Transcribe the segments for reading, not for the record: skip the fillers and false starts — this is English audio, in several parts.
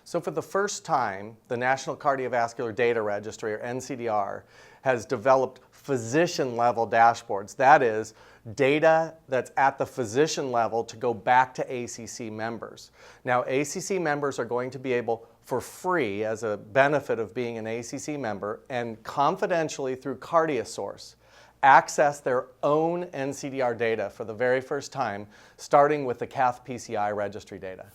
So for the first time, the National Cardiovascular Data Registry, or NCDR, has developed physician-level dashboards. That is, data that's at the physician level to go back to ACC members. Now, ACC members are going to be able, for free, as a benefit of being an ACC member, and confidentially through CardioSource, access their own NCDR data for the very first time, starting with the cath-PCI registry data.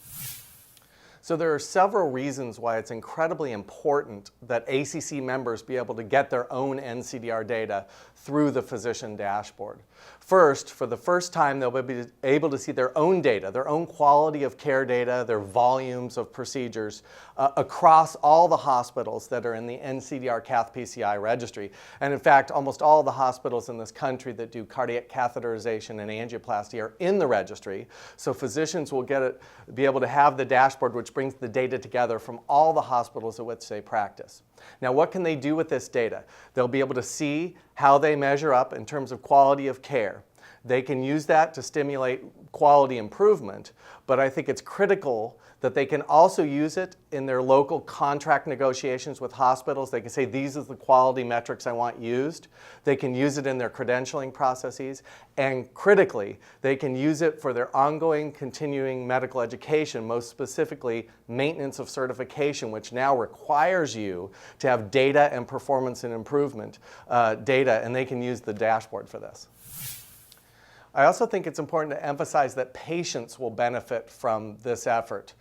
So there are several reasons why it's incredibly important that ACC members be able to get their own NCDR data through the physician dashboard. First, for the first time, they'll be able to see their own data, their own quality of care data, their volumes of procedures across all the hospitals that are in the NCDR cath-PCI registry. And in fact, almost all the hospitals in this country that do cardiac catheterization and angioplasty are in the registry. So physicians will be able to have the dashboard which brings the data together from all the hospitals at which they practice. Now, what can they do with this data? They'll be able to see how they measure up in terms of quality of care. They can use that to stimulate quality improvement, but I think it's critical that they can also use it in their local contract negotiations with hospitals. They can say, these are the quality metrics I want used. They can use it in their credentialing processes, and critically, they can use it for their ongoing continuing medical education, most specifically maintenance of certification, which now requires you to have data and performance and improvement data, and they can use the dashboard for this. I also think it's important to emphasize that patients will benefit from this effort.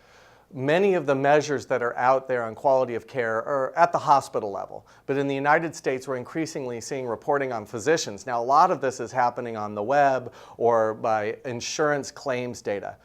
Many of the measures that are out there on quality of care are at the hospital level, but in the United States we're increasingly seeing reporting on physicians. Now, a lot of this is happening on the web or by insurance claims data.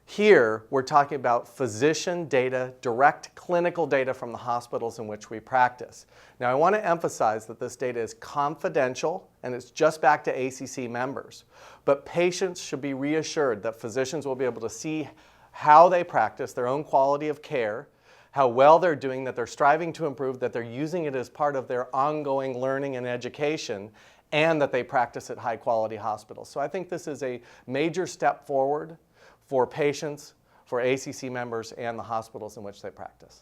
Here, we're talking about physician data, direct clinical data from the hospitals in which we practice. Now, I want to emphasize that this data is confidential and it's just back to ACC members. But patients should be reassured that physicians will be able to see how they practice, their own quality of care, how well they're doing, that they're striving to improve, that they're using it as part of their ongoing learning and education, and that they practice at high-quality hospitals. So I think this is a major step forward for patients, for ACC members, and the hospitals in which they practice.